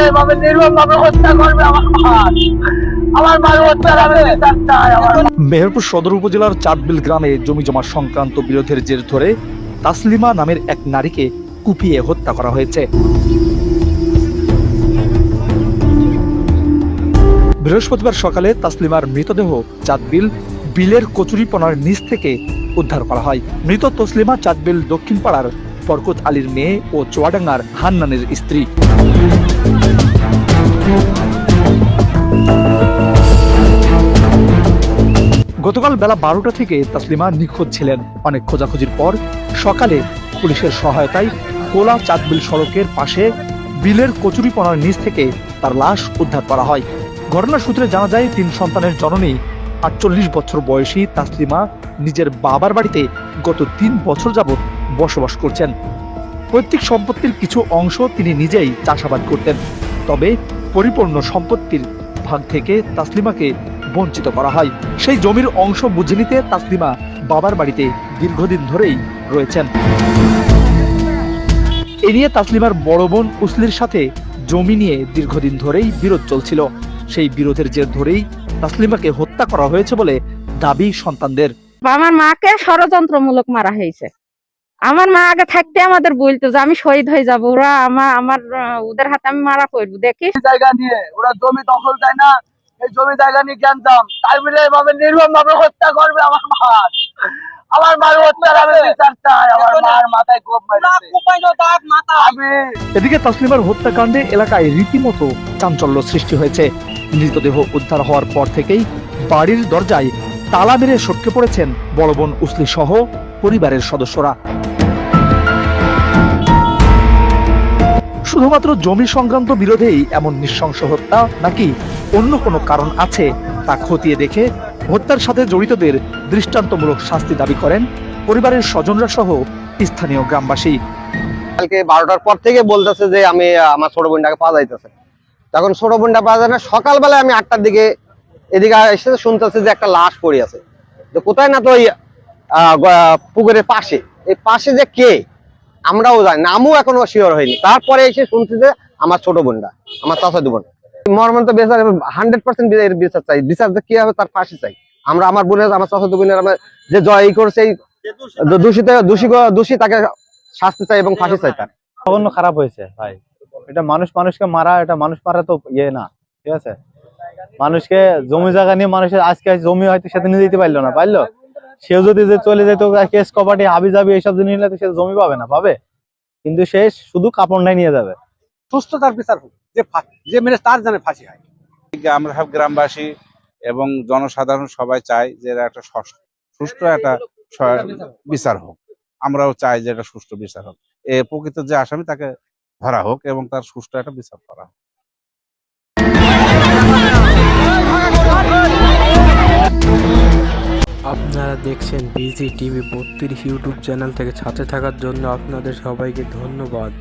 এভাবে নির্মমভাবে হত্যা করবে আমার মার হত্যার আমি বিচার চাই। মেহেরপুর সদর উপজেলার চাঁদবিল গ্রামে জমি জমা সংক্রান্ত বিরোধের জের ধরে তাসলিমা নামের এক নারীকে কুপিয়ে হত্যা করা হয়েছে। বৃহস্পতিবার সকালে তাসলিমার মৃতদেহ চাঁদবিল বিলের কচুরিপনার নিচ থেকে উদ্ধার করা হয়। মৃত তসলিমা চাঁদবিল দক্ষিণ পাড়ার বরকত আলীর মেয়ে ও চুয়াডাঙ্গার হান্নানের স্ত্রী। গতকাল বেলা 12টা থেকে তাসলিমা নিখোঁজ ছিলেন। অনেক খোঁজাখুঁজির পর সকালে পুলিশের সহায়তায় কোলা চাঁদবিল সড়কের পাশে বিলের কচুরিপনার নিচ থেকে তার লাশ উদ্ধার করা হয়। ঘটনার সূত্রে জানা যায়, 3 সন্তানের জননী 48 বছর বয়সী তাসলিমা নিজের বাবার বাড়িতে গত 3 বছর যাবৎ বসবাস করছেন। পৈতৃক সম্পত্তির কিছু অংশ তিনি নিজেই চাষাবাদ করতেন, তবে পরিপূর্ণ সম্পত্তির ভাগ থেকে তাসলিমাকে বঞ্চিত করা হয়। সেই জমির অংশ বুঝে নিতে তাসলিমা বাবার বাড়িতে দীর্ঘদিন ধরেই রয়েছেন। এ নিয়ে তাসলিমার বড় বোন উসলির সাথে জমি নিয়ে দীর্ঘদিন ধরেই বিরোধ চলছিল। সেই বিরোধের জের ধরেই তাসলিমাকে হত্যা করা হয়েছে বলে দাবি সন্তানদের। আমার মাকে ষড়যন্ত্রমূলক মারা হয়েছে। আমার মা আগে থাকতে আমাদের বলতো যে আমি শহীদ হয়ে যাবো, ওরা আমার ওদের হাতে আমি মারা পড়বো। দেখি জায়গা নিয়ে ওরা জমি দখল দেয় না, এই জমি জায়গা নিয়ে জানতাম, তাই বলে এভাবে নির্মমভাবে হত্যা করবে আমার মার হত্যার আমি বিচার চাই। আমার মার মাথায় কোপ মেরেছে। এদিকে তাসলিমার হত্যাকাণ্ডে এলাকায় রীতিমতো চাঞ্চল্য সৃষ্টি হয়েছে। মৃতদেহ উদ্ধার হওয়ার পর থেকেই বাড়ির দরজায় তালা মেরে সটকে পড়েছেন বড় বোন উসলি সহ পরিবারের সদস্যরা। শুধুমাত্র জমি সংক্রান্ত বিরোধেই এমন নৃশংস হত্যা নাকি অন্য কোনো কারণ আছে তা খতিয়ে দেখে হত্যার সাথে জড়িতদের দৃষ্টান্তমূলক শাস্তি দাবি করেন পরিবারের স্বজনরা সহ স্থানীয় গ্রামবাসী। কালকে 12টার পর থেকে বলতেছে যে আমি আমার ছোট বোনটাকে পাওয়া যাইতেছে। তখন ছোট বোনটা পাওয়া যায় না। সকালবেলায় আমি 8টার দিকে এদিকে এসে শুনতেছে যে একটা লাশ পড়ে আছে। তো কোথায় না, তো ওই পুকুরের পাশে। এই পাশে যে কে আমরাও জানি, নামও এখনো শিওর হয়নি। তারপরে এসে শুনছি যে আমার ছোট বোনটা, আমার চাচাতো বোন। মর্মান্ত বিচার 100% বিচার চাই। বিচার যে কি হবে তার ফাঁসি চাই। আমরা আমার বোনের, আমার চাচাতো বোনের যে জয় করছে, এই দোষী তাকে শাস্তি চাই এবং ফাঁসি চাই। তার সামান্য খারাপ হয়েছে ভাই। এটা মানুষকে মারা, এটা মানুষ মারা তো ইয়ে না, ঠিক আছে? মানুষকে জমি জায়গা নিয়ে মানুষের আজকে জমি হয়তো সেটা নিয়ে দিতে পারলো না, পারলো সেও যদি যে চলে যেত কেস কপাটি হাবি যাবি এইসব জিনিস নিলে সে জমি পাবে না, পাবে, কিন্তু সে শুধু কাপড়টাই নিয়ে যাবে। সুস্থতার বিচার হোক, যে মেরে তার জানে ফাঁসি হয়। আমরা সব গ্রামবাসী এবং জনসাধারণ সবাই চাই যে একটা সুষ্ঠু একটা বিচার হোক। আমরাও চাই যে এটা সুষ্ঠু বিচার হোক, প্রকৃত যে আসামি তাকে ধরা হোক এবং তার সুষ্ঠু একটা বিচার করা হোক। আপনারা দেখছেন বিজি টিভি 32 ইউটিউব চ্যানেল থেকে। সাথে থাকার জন্য আপনাদের সবাইকে ধন্যবাদ।